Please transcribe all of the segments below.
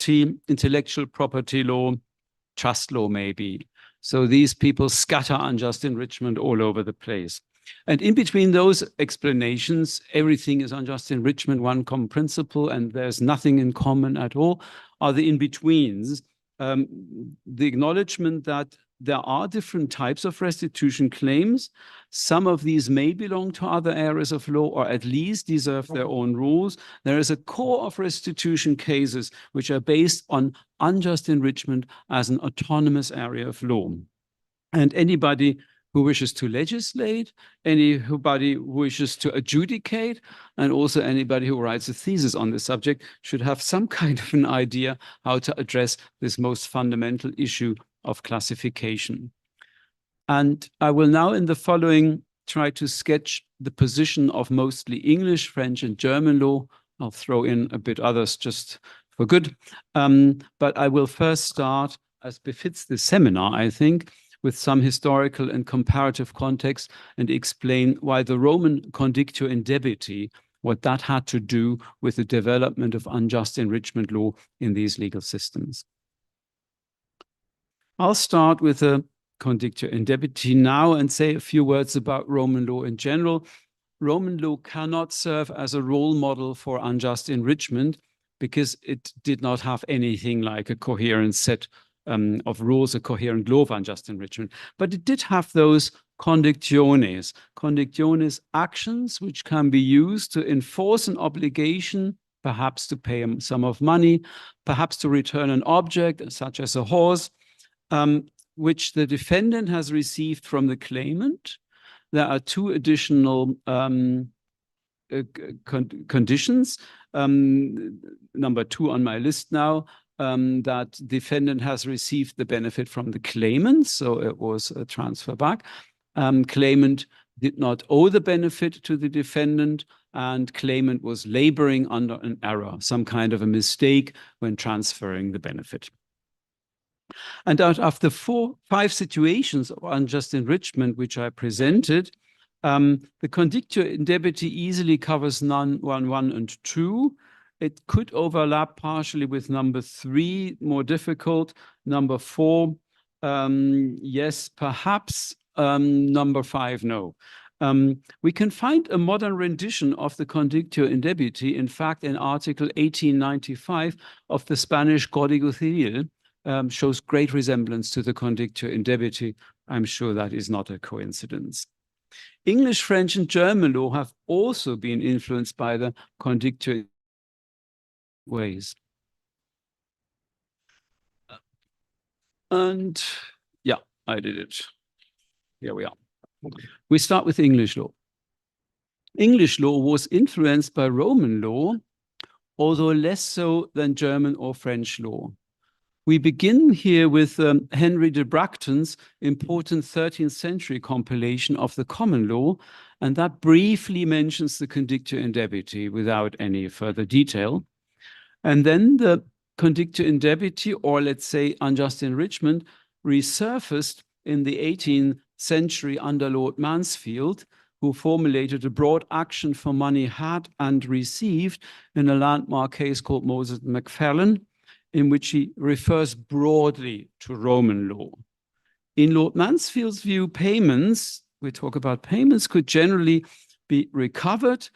intellectual property law, trust law maybe. So these people scatter unjust enrichment all over the place. And in between those explanations, everything is unjust enrichment, one common principle, and there's nothing in common at all, are the in-betweens. The acknowledgement that there are different types of restitution claims. Some of these may belong to other areas of law, or at least deserve their own rules. There is a core of restitution cases which are based on unjust enrichment as an autonomous area of law. And anybody who wishes to legislate, anybody who wishes to adjudicate, and also anybody who writes a thesis on this subject should have some kind of an idea how to address this most fundamental issue of classification. And I will now in the following try to sketch the position of mostly English, French, and German law. I'll throw in a bit others just for good. But I will first start, as befits the seminar, I think, with some historical and comparative context and explain why the Roman condictio in debiti, what that had to do with the development of unjust enrichment law in these legal systems. I'll start with a condictio in debiti now and say a few words about Roman law in general. Roman law cannot serve as a role model for unjust enrichment because it did not have anything like a coherent set of rules, a coherent law of unjust enrichment. But it did have those condictiones actions which can be used to enforce an obligation, perhaps to pay a sum of money, perhaps to return an object, such as a horse, which the defendant has received from the claimant. There are two additional conditions. Number 2 on my list now, that defendant has received the benefit from the claimant, so it was a transfer back. Claimant did not owe the benefit to the defendant, and claimant was laboring under an error, some kind of a mistake when transferring the benefit. And out of the 5 situations of unjust enrichment which I presented, the condictio in debiti easily covers none 1, 1, and 2. It could overlap partially with number 3, more difficult. Number 4, yes, perhaps. Number 5, no. We can find a modern rendition of the condictio in debiti, in fact, in Article 1895 of the Spanish Código Civil, shows great resemblance to the condictio in debiti. I'm sure that is not a coincidence. English, French, and German law have also been influenced by the condictio ways. And yeah, I did it. Here we are. We start with English law. English law was influenced by Roman law, although less so than German or French law. We begin here with Henry de Bracton's important 13th century compilation of the common law, and that briefly mentions the condictio in debiti without any further detail. And then the condictio in debiti, or let's say unjust enrichment, resurfaced in the 18th century under Lord Mansfield, who formulated a broad action for money had and received in a landmark case called Moses and McFarlane, in which he refers broadly to Roman law. In Lord Mansfield's view, payments, we talk about payments, could generally be recovered,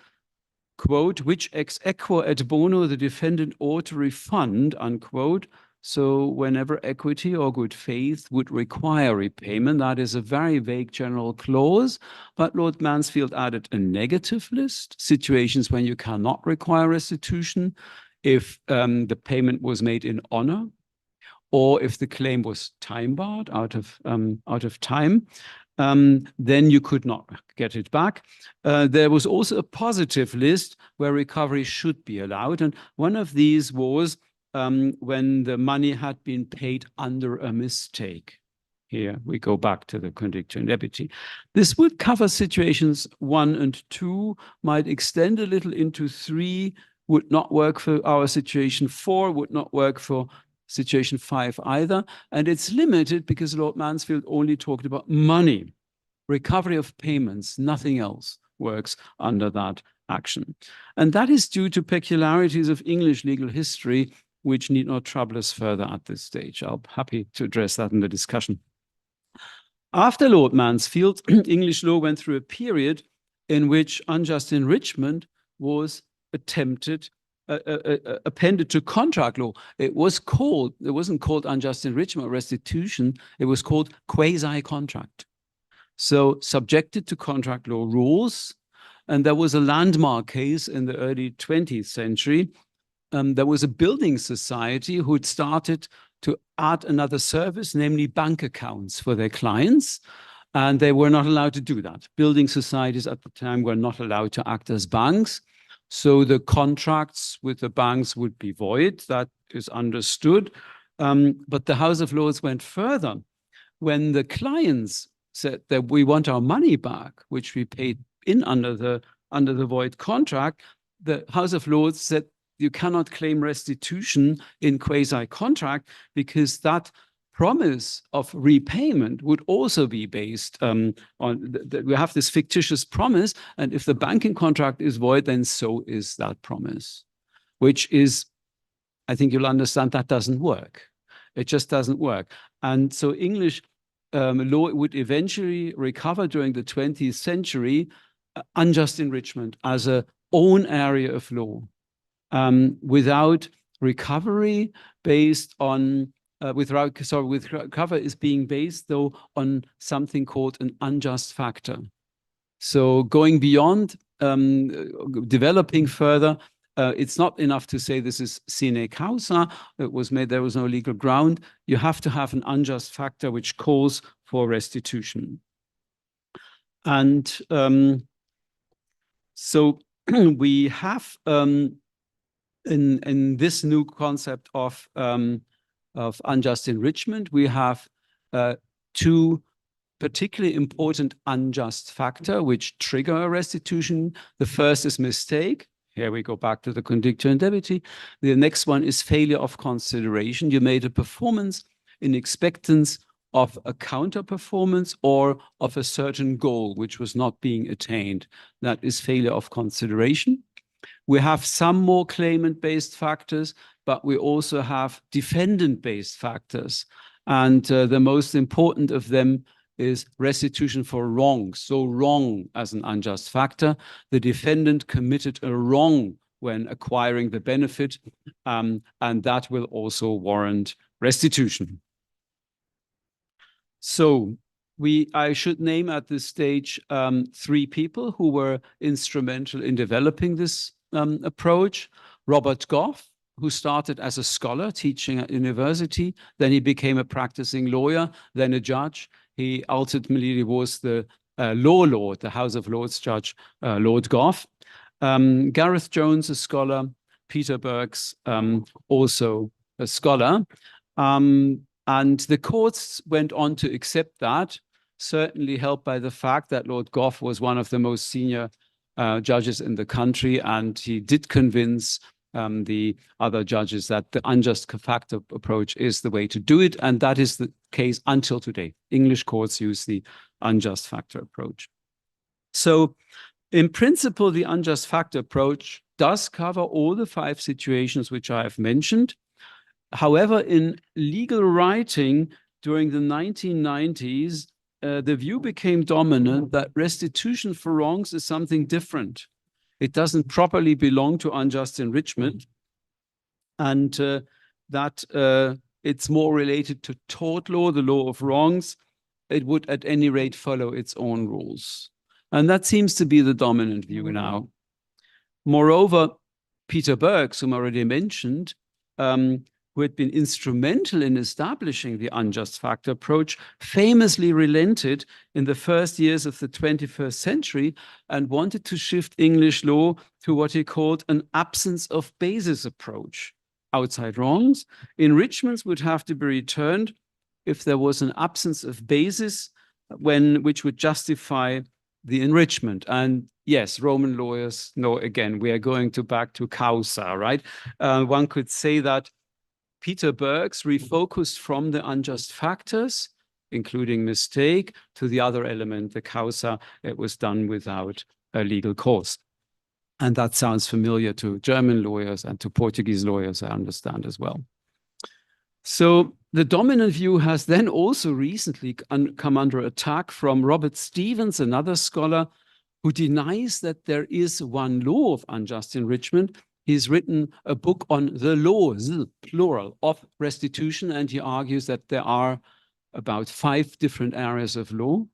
quote, which ex equo et bono the defendant ought to refund, unquote. So whenever equity or good faith would require repayment, that is a very vague general clause, but Lord Mansfield added a negative list, situations when you cannot require restitution, if the payment was made in honor, or if the claim was time barred out of time, then you could not get it back. There was also a positive list where recovery should be allowed, and one of these was when the money had been paid under a mistake. Here we go back to the condictio in debiti. This would cover situations 1 and 2, might extend a little into 3, would not work for our situation 4, would not work for situation 5 either. And it's limited because Lord Mansfield only talked about money, recovery of payments, nothing else works under that action. And that is due to peculiarities of English legal history, which need not trouble us further at this stage. I'll be happy to address that in the discussion. After Lord Mansfield, English law went through a period in which unjust enrichment was appended to contract law. It wasn't called unjust enrichment or restitution. It was called quasi-contract. So subjected to contract law rules. And there was a landmark case in the early 20th century. There was a building society who had started to add another service, namely bank accounts for their clients. And they were not allowed to do that. Building societies at the time were not allowed to act as banks. So the contracts with the banks would be void. That is understood. But the House of Lords went further. When the clients said that we want our money back, which we paid in under the void contract, the House of Lords said you cannot claim restitution in quasi-contract because that promise of repayment would also be based on we have this fictitious promise, and if the banking contract is void, then so is that promise, which is, I think you'll understand, that doesn't work. It just doesn't work. And so English law would eventually recover during the 20th century unjust enrichment as a own area of law, without recovery based on recover is being based though on something called an unjust factor. So going beyond developing further, it's not enough to say this is sine causa. It was made, there was no legal ground. You have to have an unjust factor which calls for restitution. And so we have in this new concept of unjust enrichment, we have two particularly important unjust factors which trigger a restitution. The first is mistake. Here we go back to the condictio in debiti. The next one is failure of consideration. You made a performance in expectance of a counter performance or of a certain goal which was not being attained. That is failure of consideration. We have some more claimant-based factors, but we also have defendant-based factors. And the most important of them is restitution for wrong. So wrong as an unjust factor. The defendant committed a wrong when acquiring the benefit, and that will also warrant restitution. So I should name at this stage three people who were instrumental in developing this approach. Robert Goff, who started as a scholar teaching at university, then he became a practicing lawyer, then a judge. He ultimately was the law lord, the House of Lords judge, Lord Goff. Gareth Jones, a scholar. Peter Burks, also a scholar. And the courts went on to accept that, certainly helped by the fact that Lord Goff was one of the most senior judges in the country, and he did convince the other judges that the unjust factor approach is the way to do it, and that is the case until today. English courts use the unjust factor approach. So in principle, the unjust factor approach does cover all the 5 situations which I have mentioned. However, in legal writing during the 1990s, the view became dominant that restitution for wrongs is something different. It doesn't properly belong to unjust enrichment, and that it's more related to tort law, the law of wrongs. It would at any rate follow its own rules. And that seems to be the dominant view now. Moreover, Peter Burks, whom I already mentioned, who had been instrumental in establishing the unjust factor approach, famously relented in the first years of the 21st century and wanted to shift English law to what he called an absence of basis approach. Outside wrongs, enrichments would have to be returned if there was an absence of basis which would justify the enrichment. And yes, Roman lawyers know, again, we are going back to causa, right? One could say that Peter Burks refocused from the unjust factors, including mistake, to the other element, the causa. It was done without a legal cause. And that sounds familiar to German lawyers and to Portuguese lawyers, I understand as well. So the dominant view has then also recently come under attack from Robert Stevens, another scholar, who denies that there is one law of unjust enrichment. He's written a book on the laws, plural, of restitution, and he argues that there are about 5 different areas of law,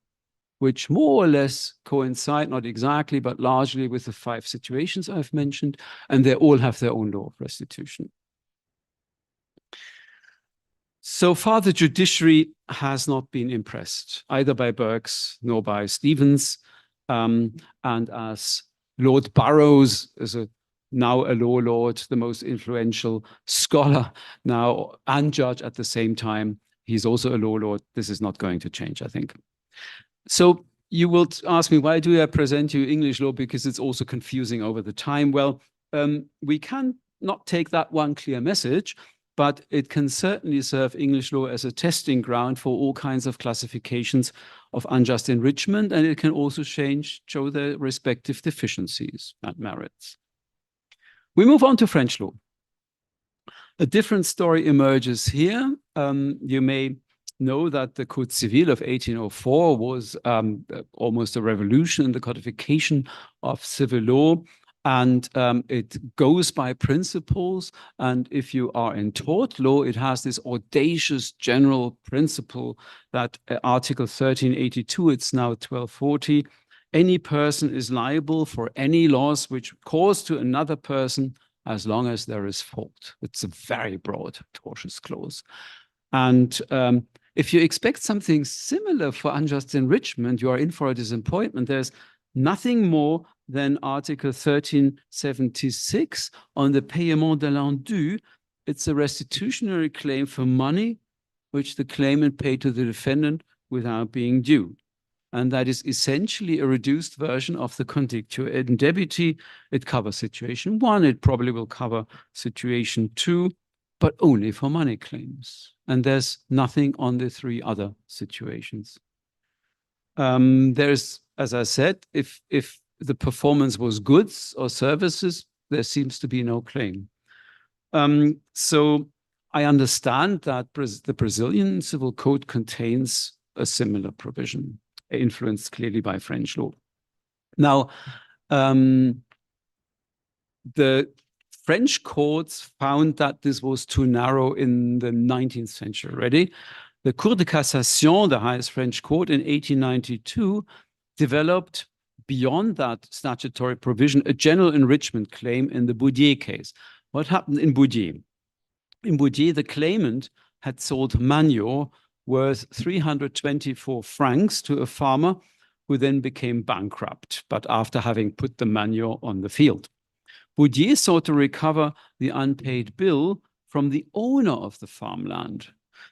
which more or less coincide, not exactly, but largely with the 5 situations I've mentioned, and they all have their own law of restitution. So far, the judiciary has not been impressed, either by Burkes nor by Stevens. And as Lord Burroughs is now a law lord, the most influential scholar now and judge at the same time, he's also a law lord. This is not going to change, I think. So you will ask me, why do I present you English law? Because it's also confusing over the time. Well, we can not take that one clear message, but it can certainly serve English law as a testing ground for all kinds of classifications of unjust enrichment, and it can also show the respective deficiencies and merits. We move on to French law. A different story emerges here. You may know that the Code Civil of 1804 was almost a revolution in the codification of civil law. And it goes by principles. And if you are in tort law, it has this audacious general principle that Article 1382, it's now 1240, any person is liable for any loss which caused to another person as long as there is fault. It's a very broad tortious clause. And if you expect something similar for unjust enrichment, you are in for a disappointment. There's nothing more than Article 1376 on the paiement de l'indu. It's a restitutionary claim for money which the claimant paid to the defendant without being due. And that is essentially a reduced version of the condictio indebiti. It covers situation 1, it probably will cover situation 2, but only for money claims. And there's nothing on the 3 other situations. There's, as I said, if the performance was goods or services, there seems to be no claim. So I understand that the Brazilian Civil Code contains a similar provision, influenced clearly by French law. Now, the French courts found that this was too narrow in the 19th century already. The Cour de Cassation, the highest French court in 1892, developed beyond that statutory provision a general enrichment claim in the Boudier case. What happened in Boudier? In Boudier, the claimant had sold manure worth 324 francs to a farmer who then became bankrupt, but after having put the manure on the field. Boudier sought to recover the unpaid bill from the owner of the farmland.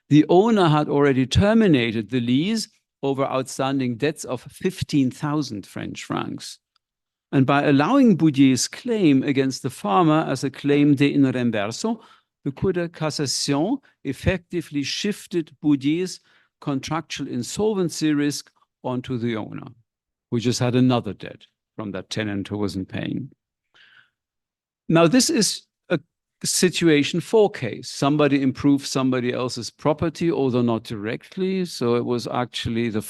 The owner had already terminated the lease over outstanding debts of 15,000 French francs. And by allowing Boudier's claim against the farmer as a claim de in reimverso, the Cour de Cassation effectively shifted Boudier's contractual insolvency risk onto the owner, who just had another debt from that tenant who wasn't paying. Now, this is a situation 4 case. Somebody improved somebody else's property, although not directly. So it was actually the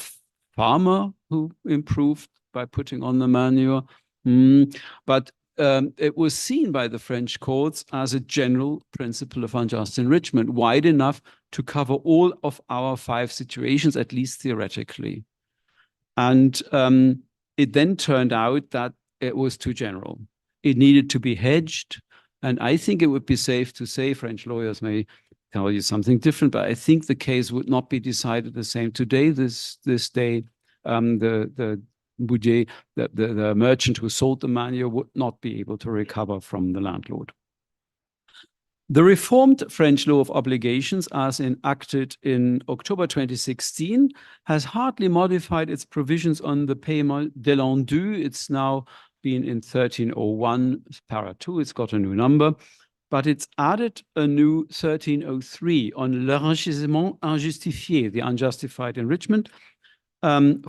farmer who improved by putting on the manure. But it was seen by the French courts as a general principle of unjust enrichment, wide enough to cover all of our 5 situations, at least theoretically. And it then turned out that it was too general. It needed to be hedged. And I think it would be safe to say, French lawyers may tell you something different, but I think the case would not be decided the same today, this day. The Boudier, the merchant who sold the manure, would not be able to recover from the landlord. The reformed French law of obligations, as enacted in October 2016, has hardly modified its provisions on the paiement de l'indu. It's now been in 1301, para 2, it's got a new number, but it's added a new 1303 on l'enrichissement injustifié, the unjustified enrichment,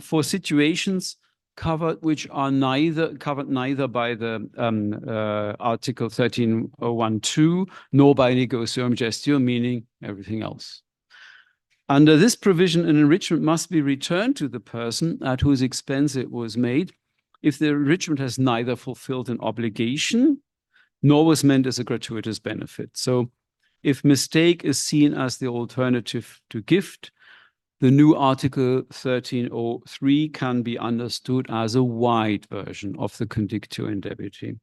for situations covered which are covered neither by the Article 13.12 nor by negocium gestio, meaning everything else. Under this provision, an enrichment must be returned to the person at whose expense it was made if the enrichment has neither fulfilled an obligation nor was meant as a gratuitous benefit. So if mistake is seen as the alternative to gift, the new Article 1303 can be understood as a wide version of the condictio in debiti.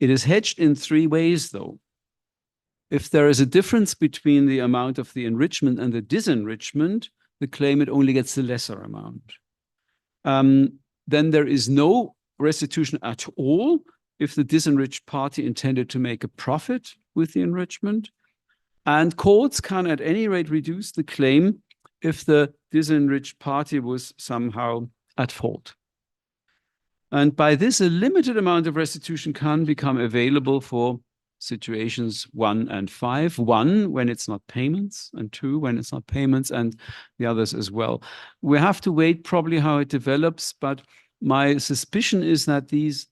It is hedged in three ways, though. If there is a difference between the amount of the enrichment and the disenrichment, the claimant only gets the lesser amount. Then there is no restitution at all if the disenriched party intended to make a profit with the enrichment. And courts can at any rate reduce the claim if the disenriched party was somehow at fault. And by this, a limited amount of restitution can become available for situations 1 and 5. 1, when it's not payments, and 2, when it's not payments, and the others as well. We have to wait probably how it develops, but my suspicion is that these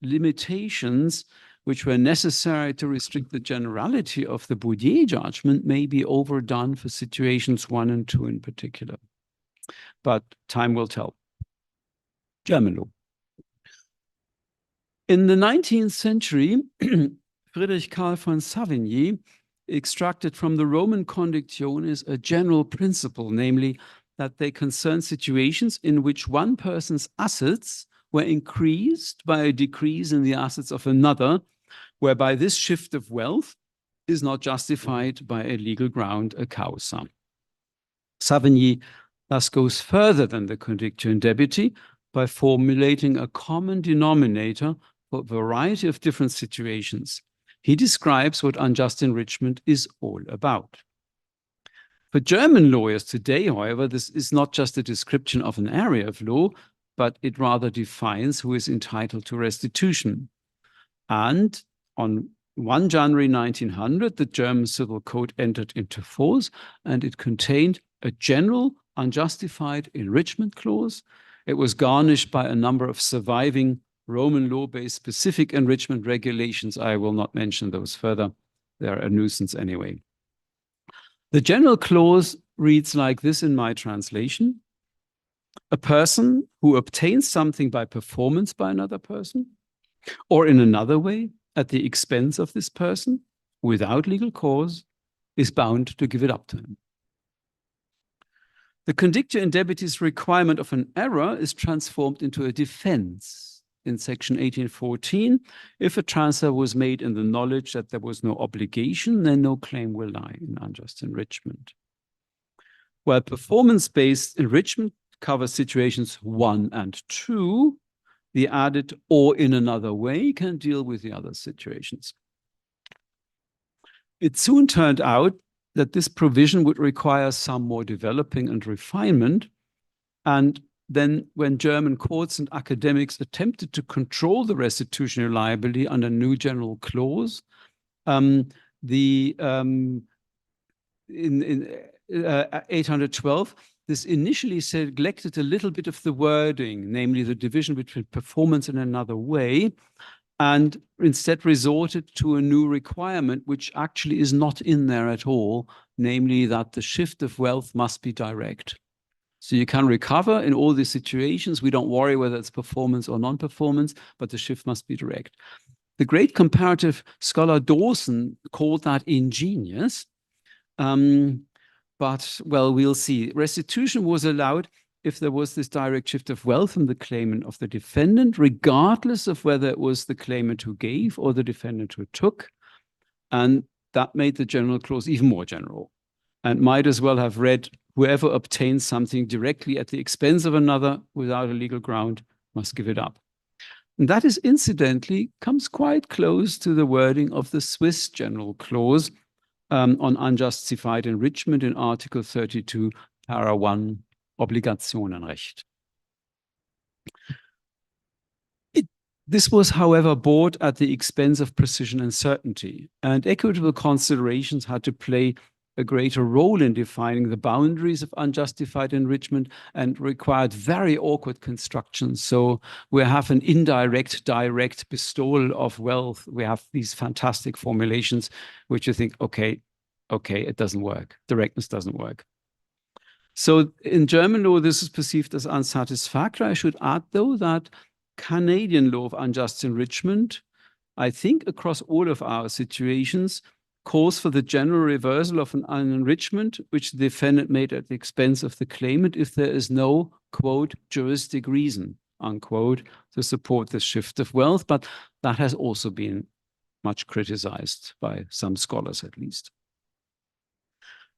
limitations, which were necessary to restrict the generality of the Boudier judgment, may be overdone for situations 1 and 2 in particular. But time will tell. German law. In the 19th century, Friedrich Karl von Savigny extracted from the Roman Condictiones a general principle, namely that they concern situations in which one person's assets were increased by a decrease in the assets of another, whereby this shift of wealth is not justified by a legal ground, a causa. Savigny thus goes further than the condictio in debiti by formulating a common denominator for a variety of different situations. He describes what unjust enrichment is all about. For German lawyers today, however, this is not just a description of an area of law, but it rather defines who is entitled to restitution. And on 1 January 1900, the German Civil Code entered into force, and it contained a general unjustified enrichment clause. It was garnished by a number of surviving Roman law-based specific enrichment regulations. I will not mention those further. They're a nuisance anyway. The general clause reads like this in my translation: a person who obtains something by performance by another person, or in another way, at the expense of this person, without legal cause, is bound to give it up to him. The condictio in debitis requirement of an error is transformed into a defense in section 1814. If a transfer was made in the knowledge that there was no obligation, then no claim will lie in unjust enrichment. While performance-based enrichment covers situations 1 and 2, the added or in another way can deal with the other situations. It soon turned out that this provision would require some more developing and refinement. And then when German courts and academics attempted to control the restitutionary liability under new general clause, in 812, this initially neglected a little bit of the wording, namely the division between performance in another way, and instead resorted to a new requirement, which actually is not in there at all, namely that the shift of wealth must be direct. So you can recover in all these situations. We don't worry whether it's performance or non-performance, but the shift must be direct. The great comparative scholar Dawson called that ingenious. But, well, we'll see. Restitution was allowed if there was this direct shift of wealth from the claimant of the defendant, regardless of whether it was the claimant who gave or the defendant who took. And that made the general clause even more general, and might as well have read, whoever obtains something directly at the expense of another without a legal ground must give it up. And that is incidentally comes quite close to the wording of the Swiss general clause on unjustified enrichment in Article 32, para 1, Obligationenrecht. This was, however, bought at the expense of precision and certainty, and equitable considerations had to play a greater role in defining the boundaries of unjustified enrichment and required very awkward constructions. So we have an indirect, direct bestowal of wealth. We have these fantastic formulations, which you think, okay, it doesn't work. Directness doesn't work. So in German law, this is perceived as unsatisfactory. I should add, though, that Canadian law of unjust enrichment, I think across all of our situations, calls for the general reversal of an enrichment which the defendant made at the expense of the claimant if there is no, quote, juristic reason, unquote, to support the shift of wealth. But that has also been much criticized by some scholars, at least.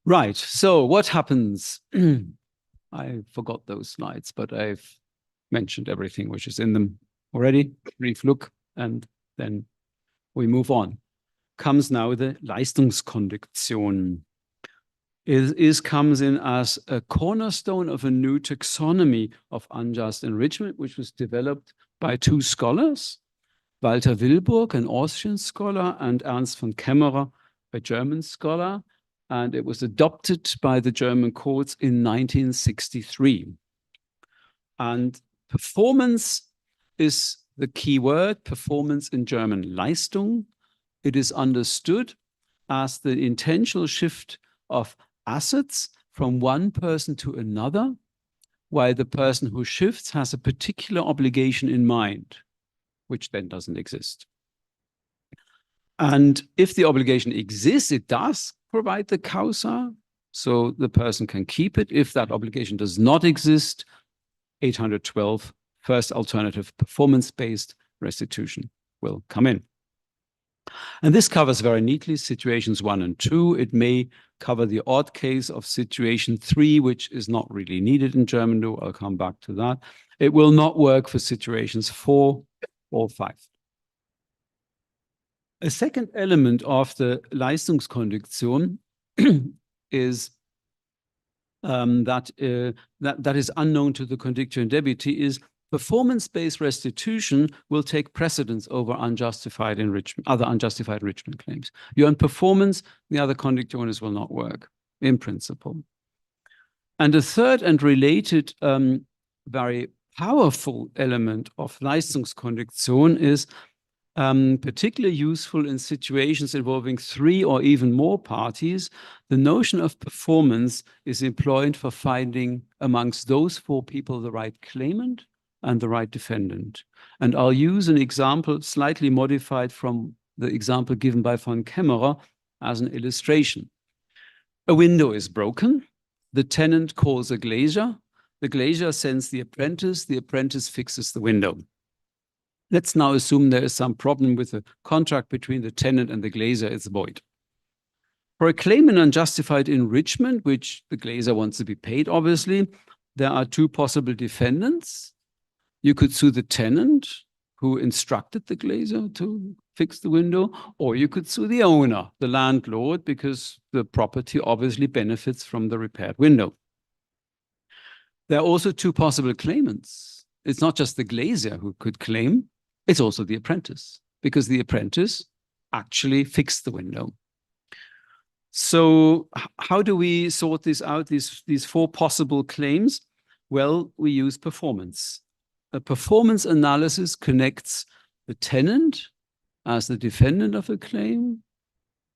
Right, so what happens? I forgot those slides, but I've mentioned everything which is in them already. Brief look, and then we move on. Comes now the Leistungskondition. It comes in as a cornerstone of a new taxonomy of unjust enrichment, which was developed by two scholars, Walter Wilburg, an Austrian scholar, and Ernst von Kemmerer, a German scholar, and it was adopted by the German courts in 1963. And performance is the key word, performance in German, Leistung. It is understood as the intentional shift of assets from one person to another, while the person who shifts has a particular obligation in mind, which then doesn't exist. And if the obligation exists, it does provide the causa, so the person can keep it. If that obligation does not exist, 812, first alternative, performance-based restitution will come in. And this covers very neatly situations 1 and 2. It may cover the odd case of situation 3, which is not really needed in German law. I'll come back to that. It will not work for situations 4 or 5. A second element of the Leistungskondition is that is unknown to the conductor and debitee is performance-based restitution will take precedence over unjustified enrichment, other unjustified enrichment claims. You're on performance, the other conditiones will not work, in principle. And a third and related very powerful element of Leistungskondition is particularly useful in situations involving 3 or even more parties. The notion of performance is employed for finding amongst those 4 people the right claimant and the right defendant. And I'll use an example slightly modified from the example given by von Kemmerer as an illustration. A window is broken. The tenant calls a glazier. The glazier sends the apprentice fixes the window. Let's now assume there is some problem with the contract between the tenant and the glazier, it's void. For a claim in unjustified enrichment, which the glazier wants to be paid, obviously, there are 2 possible defendants. You could sue the tenant who instructed the glazier to fix the window, or you could sue the owner, the landlord, because the property obviously benefits from the repaired window. There are also 2 possible claimants. It's not just the glazier who could claim, it's also the apprentice, because the apprentice actually fixed the window. So how do we sort this out, these 4 possible claims? Well, we use performance. A performance analysis connects the tenant as the defendant of a claim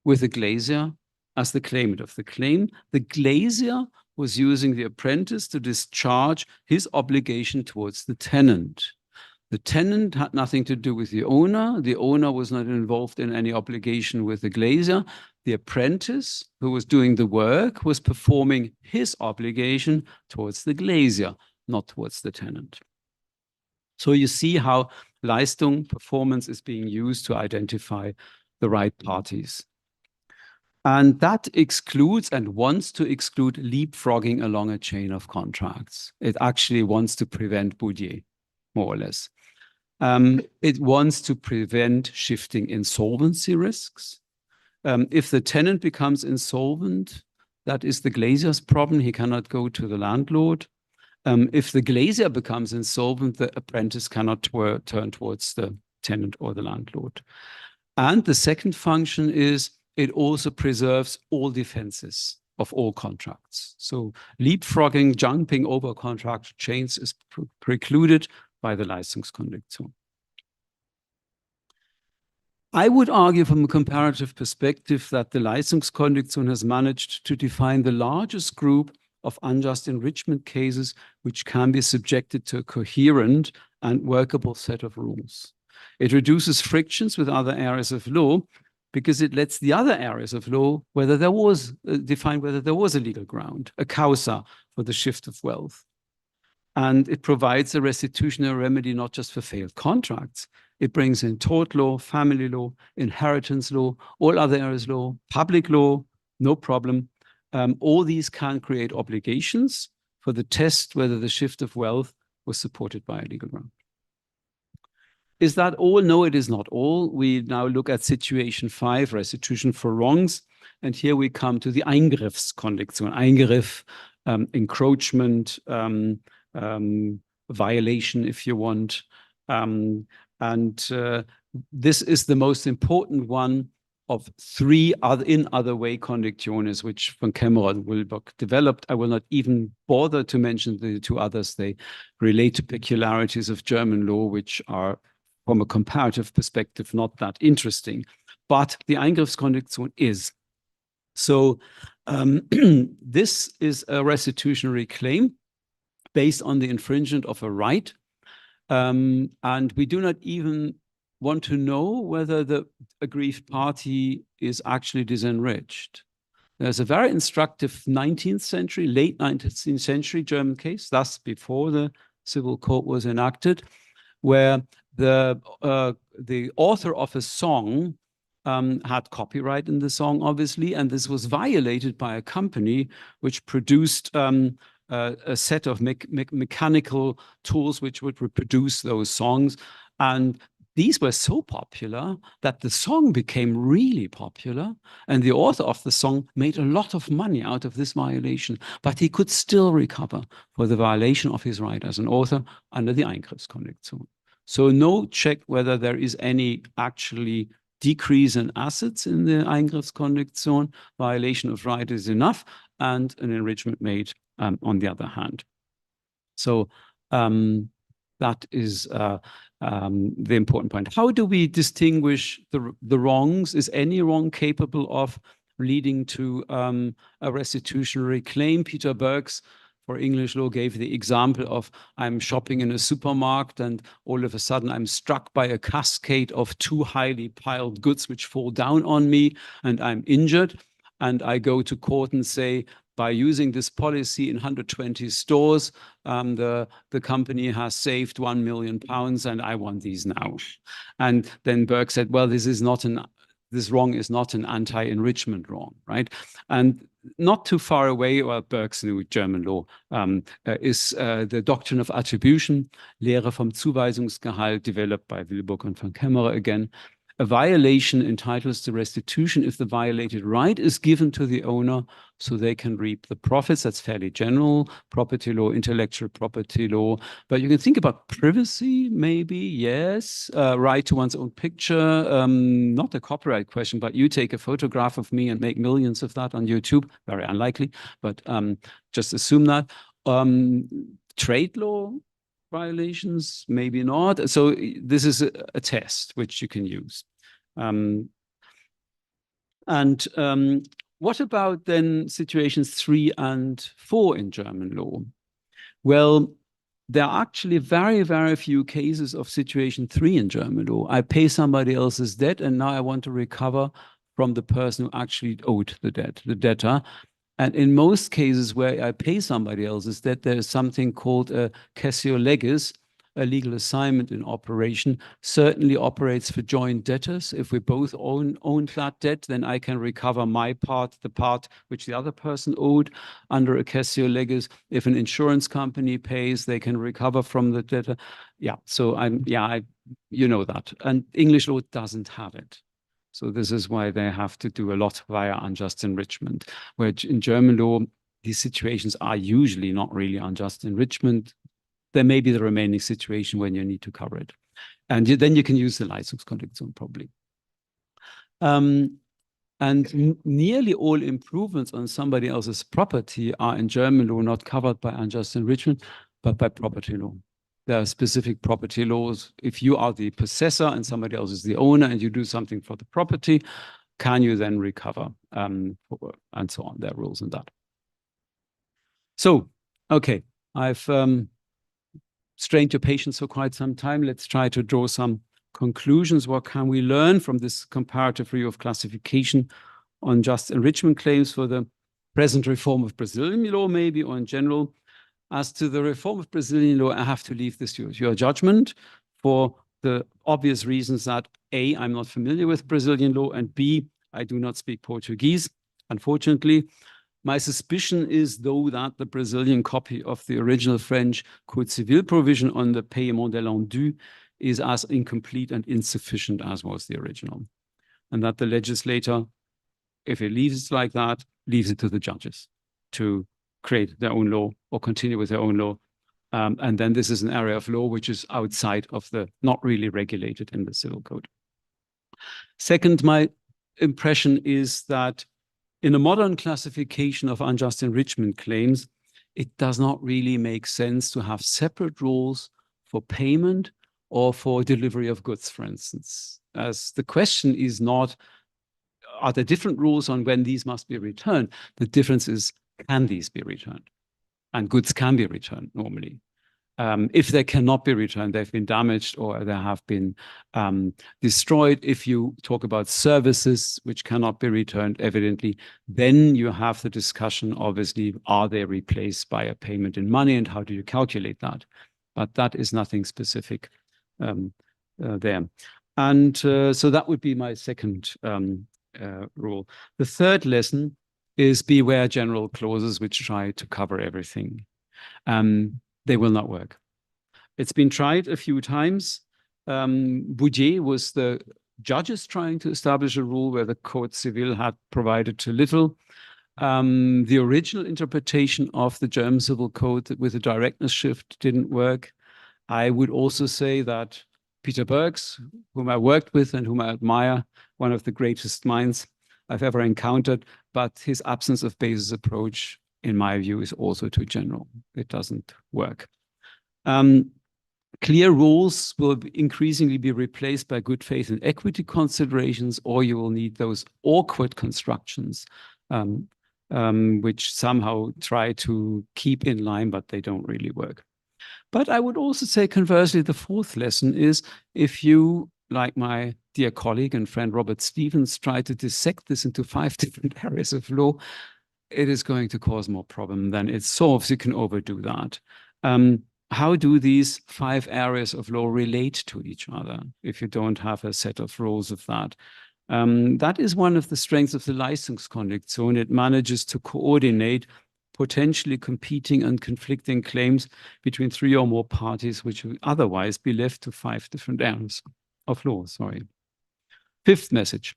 with the glazier as the claimant of the claim. The glazier was using the apprentice to discharge his obligation towards the tenant. The tenant had nothing to do with the owner. The owner was not involved in any obligation with the glazier. The apprentice who was doing the work was performing his obligation towards the glazier, not towards the tenant. So you see how Leistung, performance, is being used to identify the right parties. And that excludes and wants to exclude leapfrogging along a chain of contracts. It actually wants to prevent boudier, more or less. It wants to prevent shifting insolvency risks. If the tenant becomes insolvent, that is the glazier's problem. He cannot go to the landlord. If the glazier becomes insolvent, the apprentice cannot turn towards the tenant or the landlord. And the second function is it also preserves all defenses of all contracts. So leapfrogging, jumping over contract chains is precluded by the Leistungskondition. I would argue from a comparative perspective that the Leistungskondition has managed to define the largest group of unjust enrichment cases which can be subjected to a coherent and workable set of rules. It reduces frictions with other areas of law because it lets the other areas of law whether there was define whether there was a legal ground, a causa for the shift of wealth. And it provides a restitutionary remedy not just for failed contracts. It brings in tort law, family law, inheritance law, all other areas law, public law, no problem. All these can create obligations for the test whether the shift of wealth was supported by a legal ground. Is that all? No, it is not all. We now look at situation 5, restitution for wrongs. And here we come to the Eingriffskondition, Eingriff, encroachment, violation, if you want. This is the most important one of 3 other way conditiones, which von Kemmerer and Wilbock developed. I will not even bother to mention the 2 others. They relate to peculiarities of German law, which are, from a comparative perspective, not that interesting. But the Eingriffskondition is. So this is a restitutionary claim based on the infringement of a right. And we do not even want to know whether the aggrieved party is actually disenriched. There's a very instructive 19th century, late 19th century German case, thus before the civil code was enacted, where the author of a song had copyright in the song, obviously, and this was violated by a company which produced a set of mechanical tools which would reproduce those songs. And these were so popular that the song became really popular, and the author of the song made a lot of money out of this violation, but he could still recover for the violation of his right as an author under the Eingriffskondition. So no check whether there is any actually decrease in assets in the Eingriffskondition. Violation of right is enough, and an enrichment made on the other hand. So that is the important point. How do we distinguish the wrongs? Is any wrong capable of leading to a restitutionary claim? Peter Berks, for English law, gave the example of I'm shopping in a supermarket and all of a sudden I'm struck by a cascade of 2 highly piled goods which fall down on me and I'm injured. And I go to court and say, by using this policy in 120 stores, the company has saved £1 million and I want these now. And then Berg said, well, this wrong is not an anti-enrichment wrong, right? And not too far away, well, Berg's new German law is the doctrine of attribution, Lehre vom Zuweisungsgehalt, developed by Wilbock and von Kemmerer again. A violation entitles to restitution if the violated right is given to the owner so they can reap the profits. That's fairly general, property law, intellectual property law. But you can think about privacy, maybe, yes. Right to one's own picture, not a copyright question, but you take a photograph of me and make millions of that on YouTube. Very unlikely, but just assume that. Trade law violations, maybe not. So this is a test which you can use. What about then situations 3 and 4 in German law? Well, there are actually very, very few cases of situation 3 in German law. I pay somebody else's debt and now I want to recover from the person who actually owed the debt, the debtor. And in most cases where I pay somebody else's debt, there is something called a cessio legis, a legal assignment in operation, certainly operates for joint debtors. If we both own that debt, then I can recover my part, the part which the other person owed under a cessio legis. If an insurance company pays, they can recover from the debtor. Yeah, so you know that. And English law doesn't have it. So this is why they have to do a lot via unjust enrichment, where in German law, these situations are usually not really unjust enrichment. There may be the remaining situation when you need to cover it. And then you can use the Leistungskondition probably. And nearly all improvements on somebody else's property are in German law not covered by unjust enrichment, but by property law. There are specific property laws. If you are the possessor and somebody else is the owner and you do something for the property, can you then recover? And so on. There are rules in that. So, okay, I've strained your patience for quite some time. Let's try to draw some conclusions. What can we learn from this comparative review of classification on just enrichment claims for the present reform of Brazilian law, maybe, or in general? As to the reform of Brazilian law, I have to leave this to your judgment for the obvious reasons that A, I'm not familiar with Brazilian law, and B, I do not speak Portuguese, unfortunately. My suspicion is, though, that the Brazilian copy of the original French Code Civil provision on the paiement de l'endu is as incomplete and insufficient as was the original. And that the legislator, if it leaves it like that, leaves it to the judges to create their own law or continue with their own law. And then this is an area of law which is outside of the, not really regulated in the civil code. Second, my impression is that in a modern classification of unjust enrichment claims, it does not really make sense to have separate rules for payment or for delivery of goods, for instance. As the question is not, are there different rules on when these must be returned? The difference is, can these be returned? And goods can be returned normally. If they cannot be returned, they've been damaged or they have been destroyed. If you talk about services which cannot be returned, evidently, then you have the discussion, obviously, are they replaced by a payment in money and how do you calculate that? But that is nothing specific there. And so that would be my second rule. The third lesson is beware general clauses which try to cover everything. They will not work. It's been tried a few times. Boudier was the judges trying to establish a rule where the Code Civil had provided too little. The original interpretation of the German Civil Code with a directness shift didn't work. I would also say that Peter Bergs, whom I worked with and whom I admire, one of the greatest minds I've ever encountered, but his absence of basis approach, in my view, is also too general. It doesn't work. Clear rules will increasingly be replaced by good faith and equity considerations, or you will need those awkward constructions which somehow try to keep in line, but they don't really work. But I would also say, conversely, the fourth lesson is if you, like my dear colleague and friend Robert Stevens, try to dissect this into 5 different areas of law, it is going to cause more problem than it solves. You can overdo that. How do these 5 areas of law relate to each other if you don't have a set of rules of that? That is one of the strengths of the Leistungskondition. It manages to coordinate potentially competing and conflicting claims between 3 or more parties, which would otherwise be left to 5 different areas of law. Sorry. Fifth message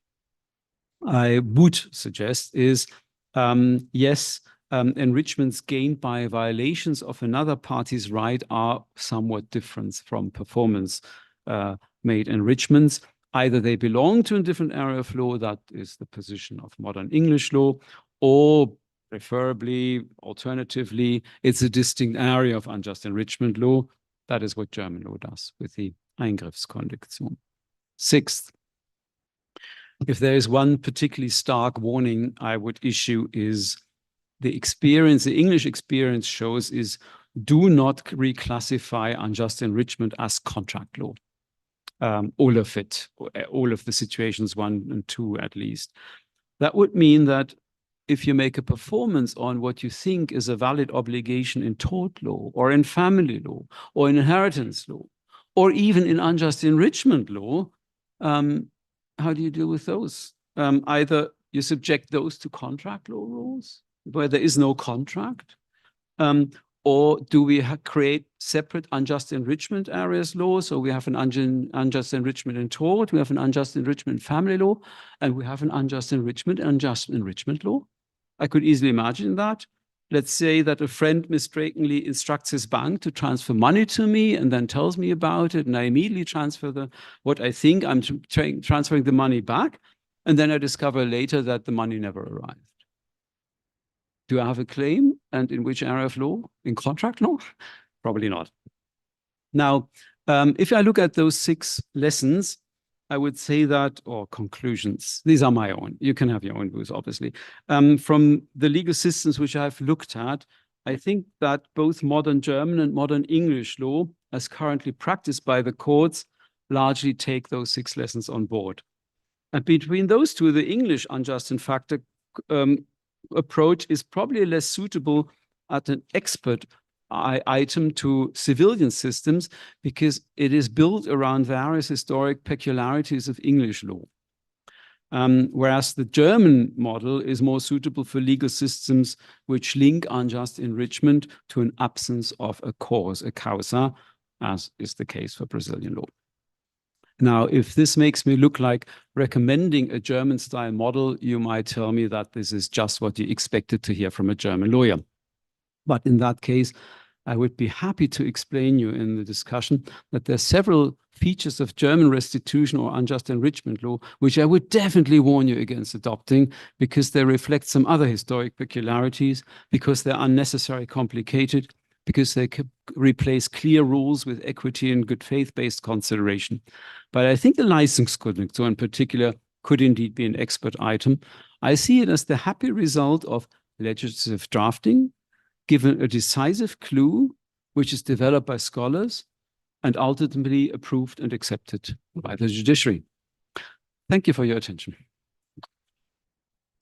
I would suggest is, yes, enrichments gained by violations of another party's right are somewhat different from performance-made enrichments. Either they belong to a different area of law, that is the position of modern English law, or preferably, alternatively, it's a distinct area of unjust enrichment law. That is what German law does with the Eingriffskondition. Sixth, if there is one particularly stark warning I would issue is the experience, the English experience shows is do not reclassify unjust enrichment as contract law. All of it, all of the situations 1 and 2 at least. That would mean that if you make a performance on what you think is a valid obligation in tort law or in family law or in inheritance law or even in unjust enrichment law, how do you deal with those? Either you subject those to contract law rules where there is no contract, or do we create separate unjust enrichment areas law? So we have an unjust enrichment in tort, we have an unjust enrichment in family law, and we have an unjust enrichment law. I could easily imagine that. Let's say that a friend mistakenly instructs his bank to transfer money to me and then tells me about it, and I immediately transfer what I think I'm transferring the money back. And then I discover later that the money never arrived. Do I have a claim? And in which area of law? In contract law? Probably not. Now, if I look at those 6 lessons, I would say that, or conclusions, these are my own. You can have your own views, obviously. From the legal systems which I've looked at, I think that both modern German and modern English law, as currently practiced by the courts, largely take those 6 lessons on board. And between those two, the English unjust in facto approach is probably less suitable at an expert item to civilian systems because it is built around various historic peculiarities of English law. Whereas the German model is more suitable for legal systems which link unjust enrichment to an absence of a cause, a causa, as is the case for Brazilian law. Now, if this makes me look like recommending a German-style model, you might tell me that this is just what you expected to hear from a German lawyer. But in that case, I would be happy to explain you in the discussion that there are several features of German restitution or unjust enrichment law, which I would definitely warn you against adopting because they reflect some other historic peculiarities, because they're unnecessarily complicated, because they replace clear rules with equity and good faith-based consideration. But I think the Leistungskondition in particular could indeed be an expert item. I see it as the happy result of legislative drafting, given a decisive clue, which is developed by scholars and ultimately approved and accepted by the judiciary. Thank you for your attention.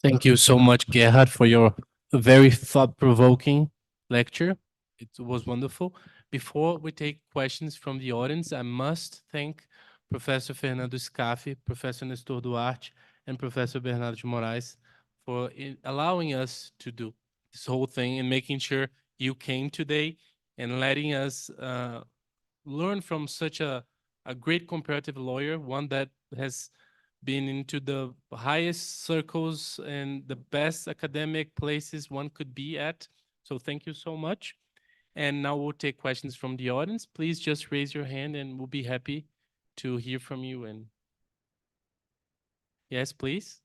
Thank you so much, Gerhard, for your very thought-provoking lecture. It was wonderful. Before we take questions from the audience, I must thank Professor Fernando Scaffi, Professor Nestor Duarte, and Professor Bernardo de Moraes for allowing us to do this whole thing and making sure you came today and letting us learn from such a great comparative lawyer, one that has been into the highest circles and the best academic places one could be at. So thank you so much. And now we'll take questions from the audience. Please just raise your hand and we'll be happy to hear from you. And yes, please.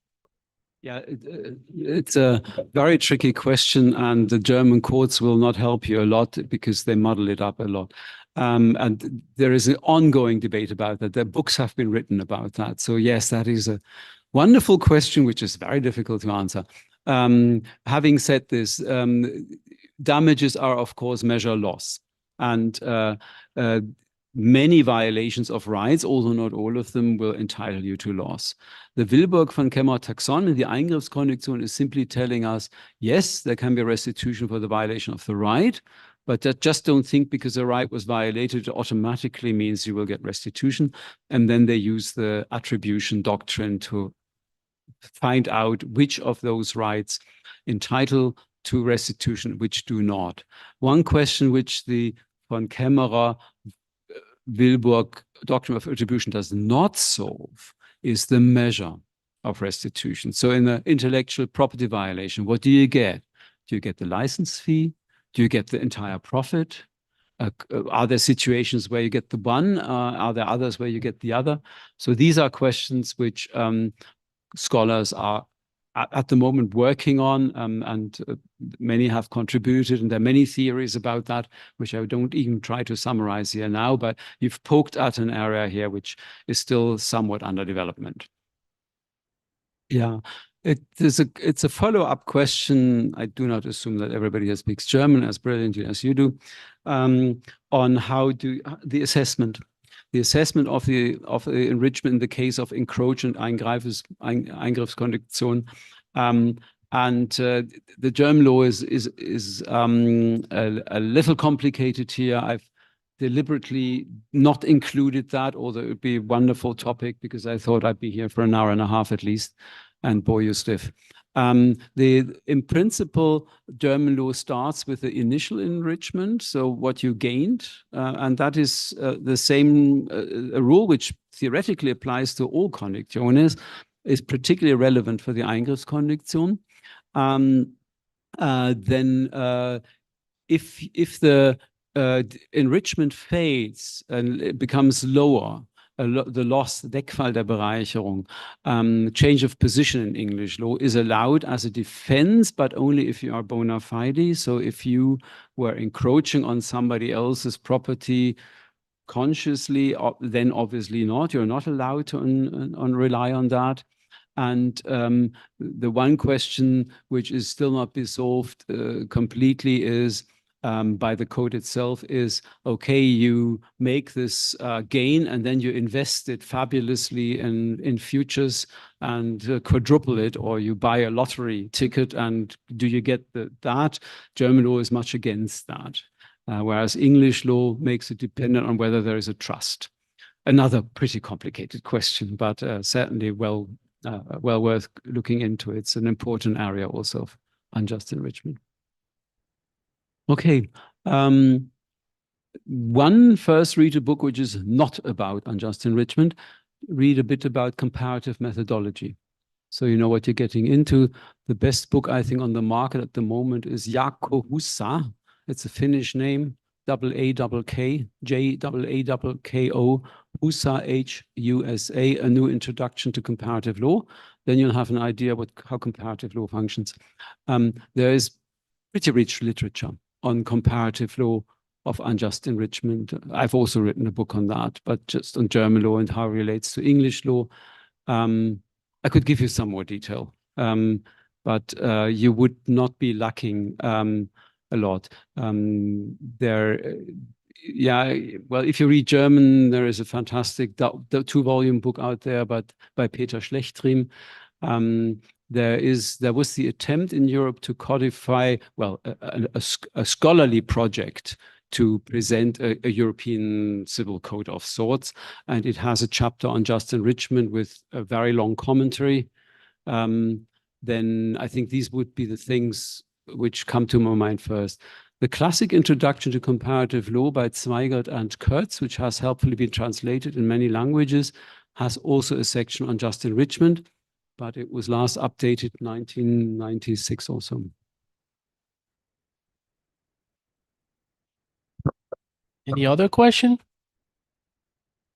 Yeah, it's a very tricky question, and the German courts will not help you a lot because they muddle it up a lot. And there is an ongoing debate about that. Their books have been written about that. So yes, that is a wonderful question, which is very difficult to answer. Having said this, damages are, of course, measure loss. And many violations of rights, although not all of them, will entitle you to loss. The Wilburg von Kemmer taxon in the Eingriffskondition is simply telling us, yes, there can be restitution for the violation of the right, but that just don't think because the right was violated, it automatically means you will get restitution. And then they use the attribution doctrine to find out which of those rights entitle to restitution, which do not. One question which the von Kemmerer Wilburg doctrine of attribution does not solve is the measure of restitution. So in the intellectual property violation, what do you get? Do you get the license fee? Do you get the entire profit? Are there situations where you get the one? Are there others where you get the other? So these are questions which scholars are at the moment working on, and many have contributed, and there are many theories about that, which I don't even try to summarize here now, but you've poked at an area here which is still somewhat under development. Yeah, it's a follow-up question. I do not assume that everybody here speaks German as brilliantly as you do, on how do the assessment of the enrichment in the case of encroachment Eingriffskondition. And the German law is a little complicated here. I've deliberately not included that, although it would be a wonderful topic because I thought I'd be here for an hour and a half at least and bore you stiff. In principle, German law starts with the initial enrichment, so what you gained, and that is the same rule which theoretically applies to all Konditionen, is particularly relevant for the Eingriffskondition. Then if the enrichment fades and it becomes lower, the loss, Wegfall der Bereicherung, change of position in English law is allowed as a defense, but only if you are bona fide. So if you were encroaching on somebody else's property consciously, then obviously not. You're not allowed to rely on that. And the one question which is still not be solved completely is, by the code itself, is, okay, you make this gain and then you invest it fabulously in futures and quadruple it, or you buy a lottery ticket and do you get that? German law is much against that, whereas English law makes it dependent on whether there is a trust. Another pretty complicated question, but certainly well worth looking into. It's an important area also of unjust enrichment. Okay, first read a book which is not about unjust enrichment. Read a bit about comparative methodology, so you know what you're getting into. The best book, I think, on the market at the moment is Jaakko Husa. It's a Finnish name, Husa, Husa, H-U-S-A, A New Introduction to Comparative Law. Then you'll have an idea how comparative law functions. There is pretty rich literature on comparative law of unjust enrichment. I've also written a book on that, but just on German law and how it relates to English law. I could give you some more detail, but you would not be lacking a lot. Well, if you read German, there is a fantastic two-volume book out there, but by Peter Schlechtrim. There was the attempt in Europe to codify, well, a scholarly project to present a European civil code of sorts, and it has a chapter on just enrichment with a very long commentary. Then I think these would be the things which come to my mind first. The classic Introduction to Comparative Law by Zweigert and Kurtz, which has helpfully been translated in many languages, has also a section on just enrichment, but it was last updated 1996 or so. Any other question?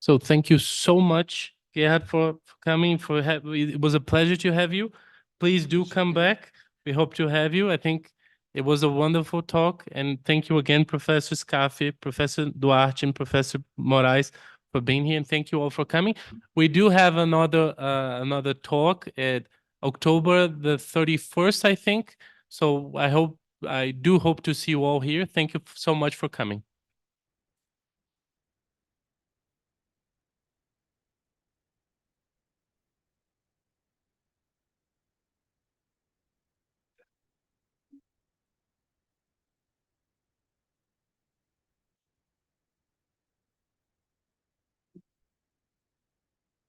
So thank you so much, Gerhard, for coming. It was a pleasure to have you. Please do come back. We hope to have you. I think it was a wonderful talk. And thank you again, Professor Scaffi, Professor Duarte, and Professor Moraes for being here. And thank you all for coming. We do have another talk at October the 31st, I think. So I do hope to see you all here. Thank you so much for coming.